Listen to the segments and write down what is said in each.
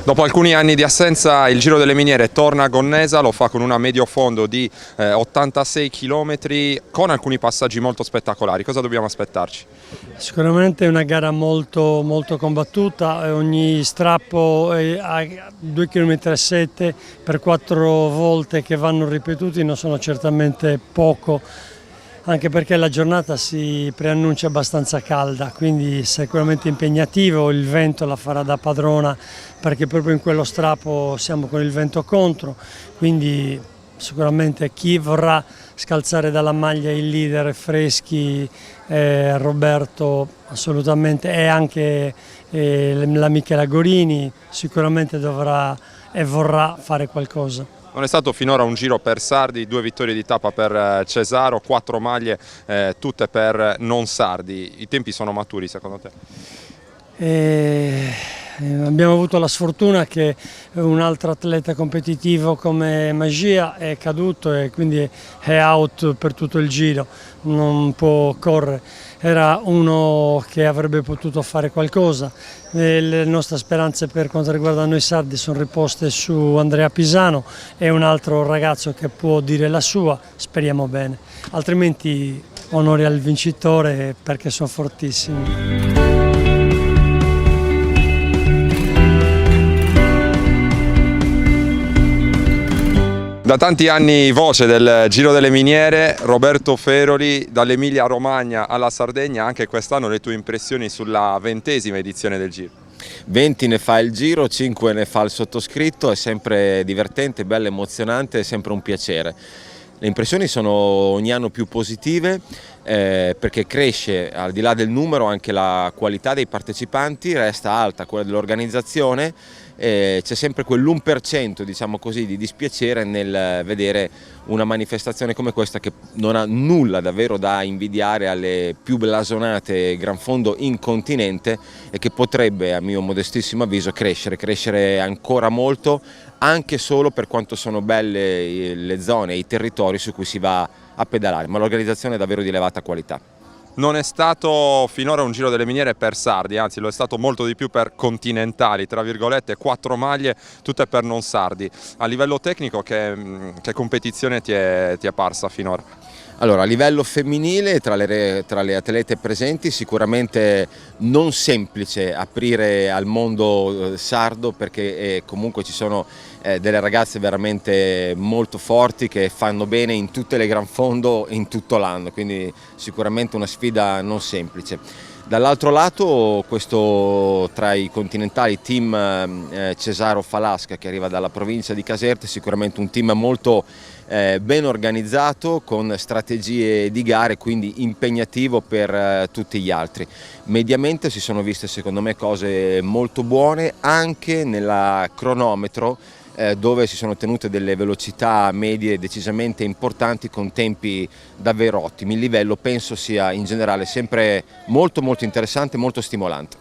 Dopo alcuni anni di assenza il Giro delle Miniere torna a Gonnesa, lo fa con una medio fondo di 86 km con alcuni passaggi molto spettacolari. Cosa dobbiamo aspettarci? Sicuramente è una gara molto combattuta, ogni strappo è a 2,7 km per 4 volte che vanno ripetuti non sono certamente poco, anche perché la giornata si preannuncia abbastanza calda, quindi sicuramente impegnativo, il vento la farà da padrona perché proprio in quello strappo siamo con il vento contro, quindi sicuramente chi vorrà scalzare dalla maglia il leader Freschi, Roberto assolutamente, e anche la Michela Gorini sicuramente dovrà e vorrà fare qualcosa. Non è stato finora un giro per sardi, 2 vittorie di tappa per Cesaro, 4 maglie tutte per non sardi. I tempi sono maturi secondo te? Abbiamo avuto la sfortuna che un altro atleta competitivo come Magia è caduto e quindi è out per tutto il giro, non può correre. Era uno che avrebbe potuto fare qualcosa. Le nostre speranze per quanto riguarda noi sardi sono riposte su Andrea Pisano e un altro ragazzo che può dire la sua, speriamo bene. Altrimenti onori al vincitore perché sono fortissimi. Da tanti anni voce del Giro delle Miniere, Roberto Feroli, dall'Emilia Romagna alla Sardegna, anche quest'anno le tue impressioni sulla 20ª edizione del Giro? 20 ne fa il Giro, 5 ne fa il sottoscritto, è sempre divertente, bello, emozionante, è sempre un piacere. Le impressioni sono ogni anno più positive perché cresce, al di là del numero, anche la qualità dei partecipanti, resta alta quella dell'organizzazione. C'è sempre quell'1%, diciamo così, di dispiacere nel vedere una manifestazione come questa che non ha nulla davvero da invidiare alle più blasonate gran fondo in continente e che potrebbe, a mio modestissimo avviso, crescere ancora molto, anche solo per quanto sono belle le zone, i territori su cui si va a pedalare, ma l'organizzazione è davvero di elevata qualità. Non è stato finora un Giro delle Miniere per sardi, anzi lo è stato molto di più per continentali, tra virgolette, 4 maglie tutte per non sardi. A livello tecnico che competizione ti è parsa finora? Allora, a livello femminile, tra le atlete presenti, sicuramente non semplice aprire al mondo sardo perché comunque ci sono delle ragazze veramente molto forti che fanno bene in tutte le gran fondo in tutto l'anno, quindi sicuramente una sfida non semplice. Dall'altro lato, questo tra i continentali team Cesaro Falasca che arriva dalla provincia di Caserta, sicuramente un team molto ben organizzato, con strategie di gare, quindi impegnativo per tutti gli altri. Mediamente si sono viste secondo me cose molto buone anche nella cronometro, dove si sono tenute delle velocità medie decisamente importanti con tempi davvero ottimi. Il livello penso sia in generale sempre molto interessante, molto stimolante.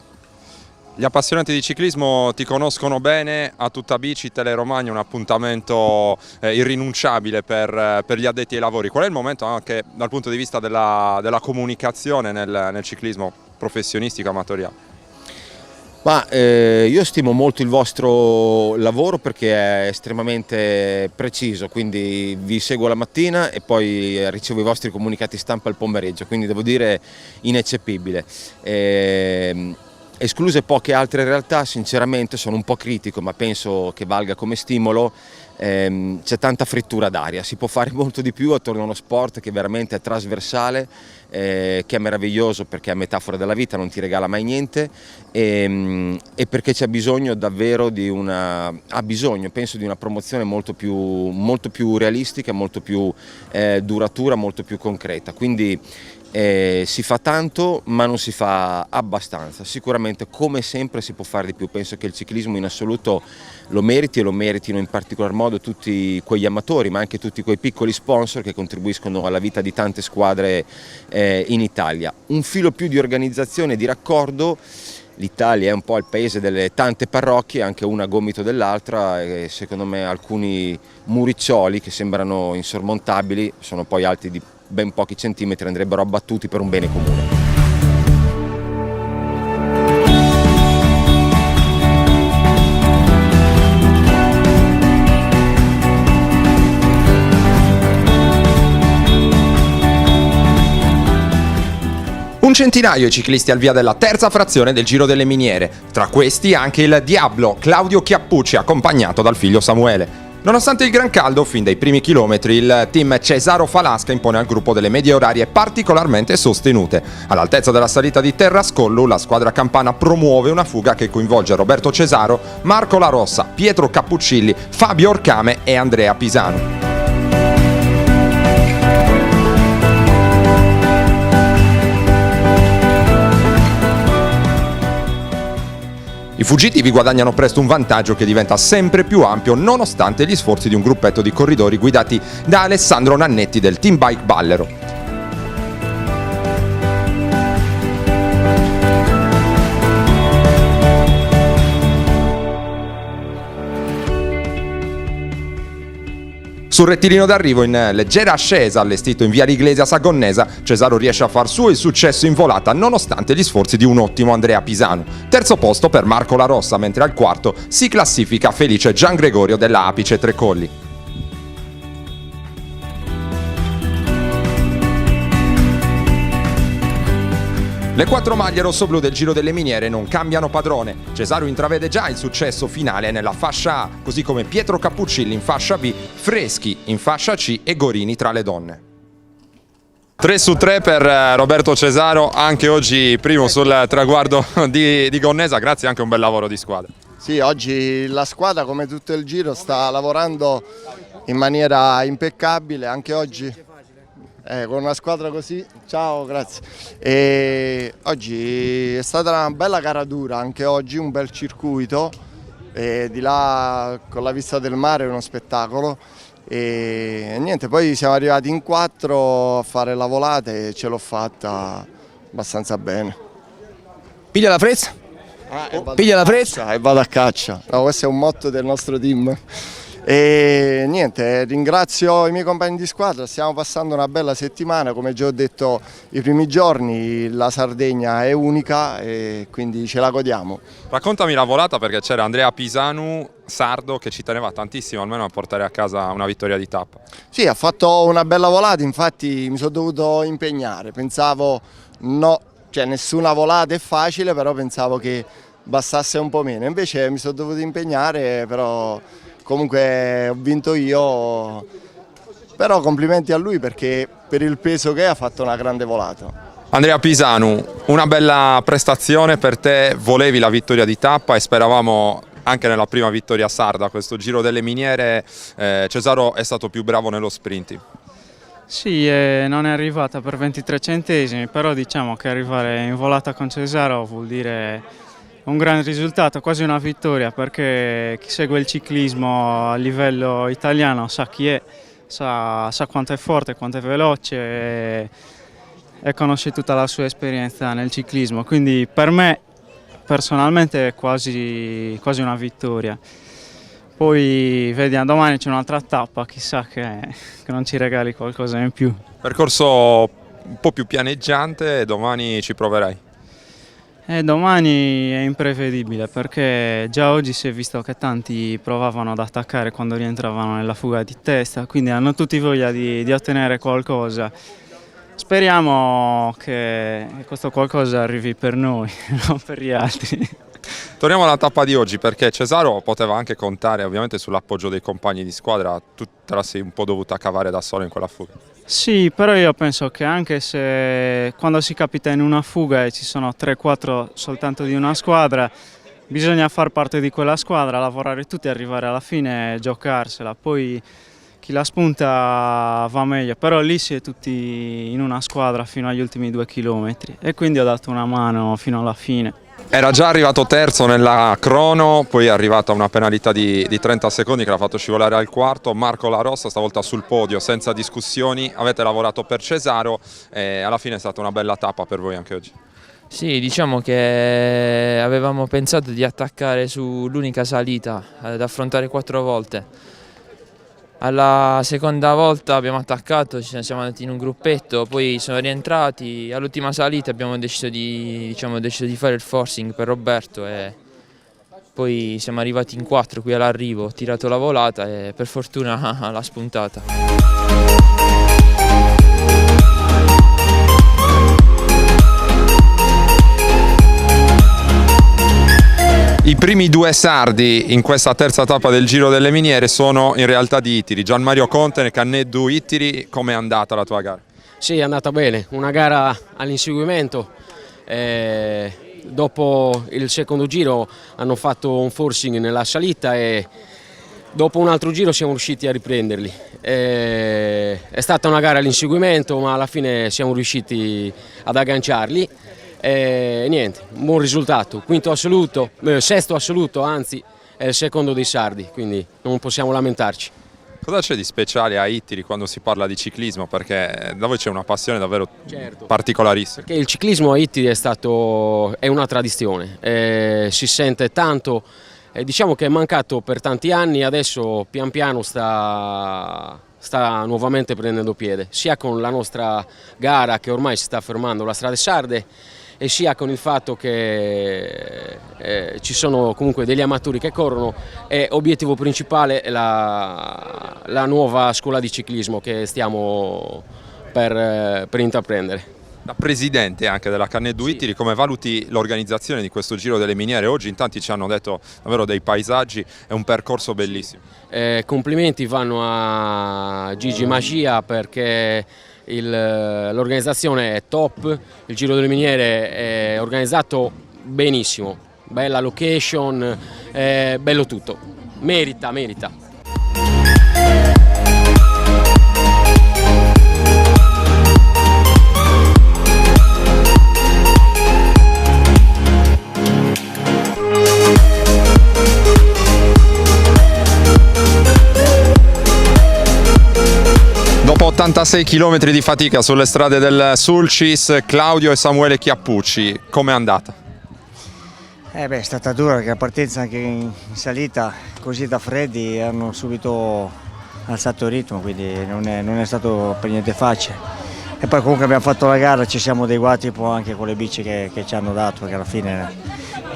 Gli appassionati di ciclismo ti conoscono bene, a tutta bici Teleromagna, un appuntamento irrinunciabile per gli addetti ai lavori. Qual è il momento anche dal punto di vista della comunicazione nel ciclismo professionistico amatoriale? Io stimo molto il vostro lavoro perché è estremamente preciso, quindi vi seguo la mattina e poi ricevo i vostri comunicati stampa al pomeriggio, quindi devo dire ineccepibile. Escluse poche altre realtà, sinceramente sono un po' critico, ma penso che valga come stimolo. C'è tanta frittura d'aria, si può fare molto di più attorno a uno sport che veramente è trasversale, che è meraviglioso perché è metafora della vita, non ti regala mai niente e perché c'è bisogno davvero penso di una promozione molto più realistica, molto più duratura, molto più concreta. Quindi si fa tanto ma non si fa abbastanza. Sicuramente come sempre si può fare di più, penso che il ciclismo in assoluto lo meriti e lo meritino in particolar modo tutti quegli amatori ma anche tutti quei piccoli sponsor che contribuiscono alla vita di tante squadre in Italia. Un filo più di organizzazione e di raccordo. L'Italia è un po' il paese delle tante parrocchie, anche una a gomito dell'altra, e secondo me alcuni muriccioli che sembrano insormontabili sono poi alti di ben pochi centimetri, andrebbero abbattuti per un bene comune. centinaio i ciclisti al via della terza frazione del Giro delle Miniere, tra questi anche il Diablo Claudio Chiappucci accompagnato dal figlio Samuele. Nonostante il gran caldo, fin dai primi chilometri il team Cesaro Falasca impone al gruppo delle medie orarie particolarmente sostenute. All'altezza della salita di Terrascollo, la squadra campana promuove una fuga che coinvolge Roberto Cesaro, Marco La Rossa, Pietro Cappuccilli, Fabio Orcame e Andrea Pisano. I fuggitivi guadagnano presto un vantaggio che diventa sempre più ampio nonostante gli sforzi di un gruppetto di corridori guidati da Alessandro Nannetti del Team Bike Ballero. Sul rettilineo d'arrivo in leggera ascesa allestito in via L'Iglesia a Gonnesa, Cesaro riesce a far suo il successo in volata nonostante gli sforzi di un ottimo Andrea Pisano. Terzo posto per Marco La Rossa, mentre al quarto si classifica felice Gian Gregorio della Apice Tre Colli. Le 4 maglie rossoblù del Giro delle Miniere non cambiano padrone. Cesaro intravede già il successo finale nella fascia A, così come Pietro Cappuccilli in fascia B, Freschi in fascia C e Gorini tra le donne. 3 su 3 per Roberto Cesaro, anche oggi primo sul traguardo di Gonnesa, grazie anche a un bel lavoro di squadra. Sì, oggi la squadra come tutto il Giro sta lavorando in maniera impeccabile, anche oggi. Con una squadra così, ciao, grazie. E oggi è stata una bella gara dura, anche oggi un bel circuito, e di là con la vista del mare è uno spettacolo. E niente, poi siamo arrivati in 4 a fare la volata e ce l'ho fatta abbastanza bene. Piglia la frezza? Piglia la frezza? E vado a caccia. No, questo è un motto del nostro team. E niente, ringrazio i miei compagni di squadra, stiamo passando una bella settimana, come già ho detto i primi giorni la Sardegna è unica e quindi ce la godiamo. Raccontami la volata, perché c'era Andrea Pisanu, sardo, che ci teneva tantissimo almeno a portare a casa una vittoria di tappa. Sì, ha fatto una bella volata, infatti mi sono dovuto impegnare, pensavo nessuna volata è facile, però pensavo che bastasse un po' meno, invece mi sono dovuto impegnare, però comunque ho vinto io, però complimenti a lui perché per il peso che ha fatto una grande volata. Andrea Pisanu, una bella prestazione per te, volevi la vittoria di tappa e speravamo anche nella prima vittoria sarda, questo Giro delle Miniere. Cesaro è stato più bravo nello sprint. Sì, non è arrivata per 23 centesimi, però diciamo che arrivare in volata con Cesaro vuol dire un gran risultato, quasi una vittoria, perché chi segue il ciclismo a livello italiano sa chi è, sa quanto è forte, quanto è veloce e conosce tutta la sua esperienza nel ciclismo, quindi per me personalmente è quasi una vittoria. Poi vediamo, domani c'è un'altra tappa, chissà che non ci regali qualcosa in più. Percorso un po' più pianeggiante, domani ci proverai. Domani è imprevedibile perché già oggi si è visto che tanti provavano ad attaccare quando rientravano nella fuga di testa, quindi hanno tutti voglia di ottenere qualcosa. Speriamo che questo qualcosa arrivi per noi, non per gli altri. Torniamo alla tappa di oggi, perché Cesaro poteva anche contare ovviamente sull'appoggio dei compagni di squadra, tu te la sei un po' dovuta cavare da solo in quella fuga. Sì, però io penso che anche se quando si capita in una fuga e ci sono 3-4 soltanto di una squadra, bisogna far parte di quella squadra, lavorare tutti, arrivare alla fine e giocarsela. Poi chi la spunta va meglio, però lì si è tutti in una squadra fino agli ultimi 2 chilometri e quindi ho dato una mano fino alla fine. Era già arrivato terzo nella crono, poi è arrivata una penalità di 30 secondi che l'ha fatto scivolare al quarto. Marco La Rossa stavolta sul podio senza discussioni, avete lavorato per Cesaro e alla fine è stata una bella tappa per voi anche oggi. Sì, diciamo che avevamo pensato di attaccare sull'unica salita, ad affrontare 4 volte. Alla seconda volta abbiamo attaccato, siamo andati in un gruppetto, poi sono rientrati, all'ultima salita abbiamo deciso di fare il forcing per Roberto e poi siamo arrivati in 4 qui all'arrivo, ho tirato la volata e per fortuna l'ha spuntata. I primi due sardi in questa terza tappa del Giro delle Miniere sono in realtà di Ittiri. Gianmario Conte, Canneddu Ittiri, com'è andata la tua gara? Sì, è andata bene, una gara all'inseguimento. Dopo il secondo giro hanno fatto un forcing nella salita e dopo un altro giro siamo riusciti a riprenderli. È stata una gara all'inseguimento, ma alla fine siamo riusciti ad agganciarli. Niente, un buon risultato, quinto assoluto, sesto assoluto, anzi è il secondo dei sardi, quindi non possiamo lamentarci. Cosa c'è di speciale a Ittiri quando si parla di ciclismo? Perché da voi c'è una passione davvero particolarissima. Perché il ciclismo a Ittiri è una tradizione, si sente tanto, diciamo che è mancato per tanti anni, adesso pian piano sta nuovamente prendendo piede, sia con la nostra gara che ormai si sta fermando, la Strade Sarde, e sia con il fatto che ci sono comunque degli amatori che corrono e obiettivo principale è la nuova scuola di ciclismo che stiamo per intraprendere. Da presidente anche della Canneddu Ittiri, come valuti l'organizzazione di questo Giro delle Miniere? Oggi in tanti ci hanno detto davvero dei paesaggi, è un percorso bellissimo. Complimenti vanno a Gigi Magia perché l'organizzazione è top, il Giro delle Miniere è organizzato benissimo, bella location, bello tutto, merita. Dopo 86 km di fatica sulle strade del Sulcis, Claudio e Samuele Chiappucci, com'è andata? È stata dura perché la partenza anche in salita, così da freddi, hanno subito alzato il ritmo, quindi non è stato per niente facile. E poi comunque abbiamo fatto la gara, ci siamo adeguati un po' anche con le bici che ci hanno dato, perché alla fine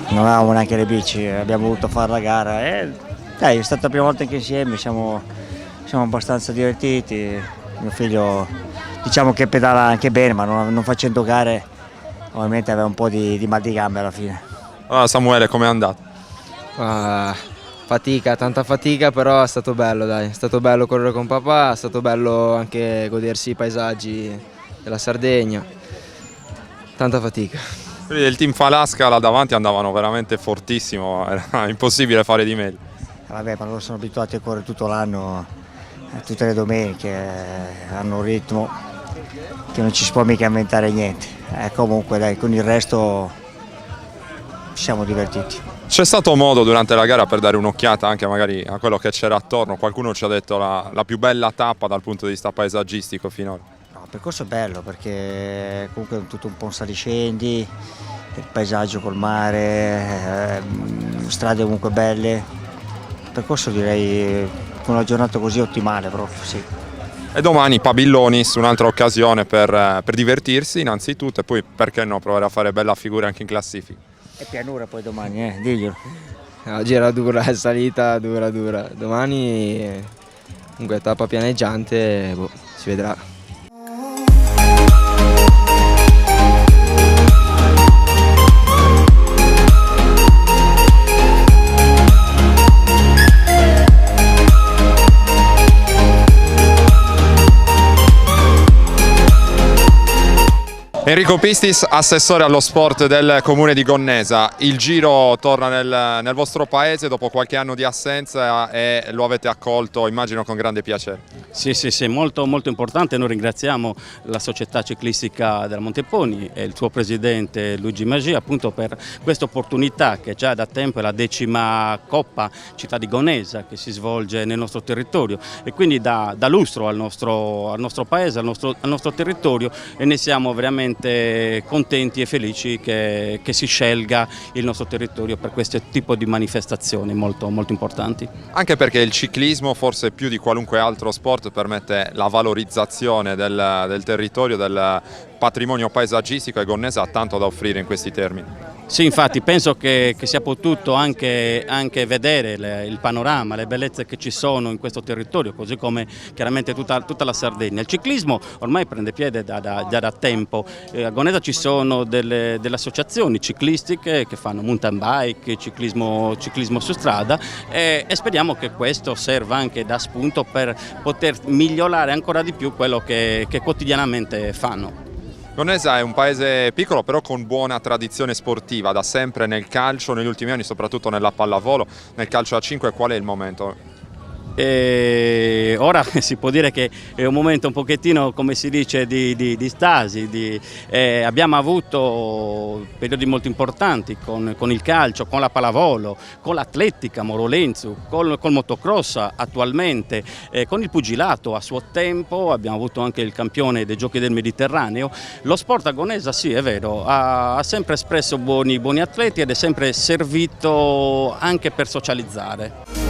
non avevamo neanche le bici, abbiamo voluto fare la gara. E è stata la prima volta che insieme, siamo abbastanza divertiti. Mio figlio diciamo che pedala anche bene, ma non facendo gare ovviamente aveva un po' di mal di gambe alla fine. Allora Samuele, com'è andato? Fatica, tanta fatica, però è stato bello, dai. È stato bello correre con papà, è stato bello anche godersi i paesaggi della Sardegna. Tanta fatica. Quelli del team Falasca là davanti andavano veramente fortissimo, era impossibile fare di meglio. Vabbè, ma loro sono abituati a correre tutto l'anno, tutte le domeniche, hanno un ritmo che non ci si può mica inventare niente. Comunque dai, con il resto ci siamo divertiti. C'è stato modo durante la gara per dare un'occhiata anche magari a quello che c'era attorno? Qualcuno ci ha detto la più bella tappa dal punto di vista paesaggistico finora. No, il percorso è bello perché comunque è tutto un po' saliscendi, il paesaggio col mare, strade comunque belle. Il percorso direi con una giornata così ottimale proprio, sì. E domani Pabillonis, un'altra occasione per divertirsi innanzitutto e poi perché no provare a fare bella figura anche in classifica. È pianura poi domani, diglielo. Oggi era dura, è salita dura. Domani comunque tappa pianeggiante, si vedrà. Enrico Pistis, assessore allo sport del comune di Gonnesa. Il Giro torna nel vostro paese dopo qualche anno di assenza e lo avete accolto, immagino, con grande piacere. Sì, molto importante. Noi ringraziamo la società ciclistica della Monteponi e il suo presidente Luigi Magia appunto per questa opportunità che già da tempo è la 10ª Coppa Città di Gonnesa che si svolge nel nostro territorio e quindi dà lustro al nostro paese, al nostro territorio, e ne siamo veramente contenti e felici che si scelga il nostro territorio per questo tipo di manifestazioni molto importanti. Anche perché il ciclismo, forse più di qualunque altro sport, permette la valorizzazione del territorio, del patrimonio paesaggistico, e Gonnesa ha tanto da offrire in questi termini. Sì, infatti penso che sia potuto anche vedere il panorama, le bellezze che ci sono in questo territorio, così come chiaramente tutta la Sardegna. Il ciclismo ormai prende piede già da tempo. A Gonesa ci sono delle associazioni ciclistiche che fanno mountain bike, ciclismo su strada e speriamo che questo serva anche da spunto per poter migliorare ancora di più quello che quotidianamente fanno. Gonesa è un paese piccolo però con buona tradizione sportiva, da sempre nel calcio, negli ultimi anni soprattutto nella pallavolo, nel calcio a 5 qual è il momento? Ora si può dire che è un momento un pochettino, come si dice, di stasi, abbiamo avuto periodi molto importanti con il calcio, con la pallavolo, con l'atletica, Moro Lenzu, col motocross attualmente, con il pugilato a suo tempo, abbiamo avuto anche il campione dei Giochi del Mediterraneo. Lo sport a Gonesa, sì, è vero, ha sempre espresso buoni atleti ed è sempre servito anche per socializzare.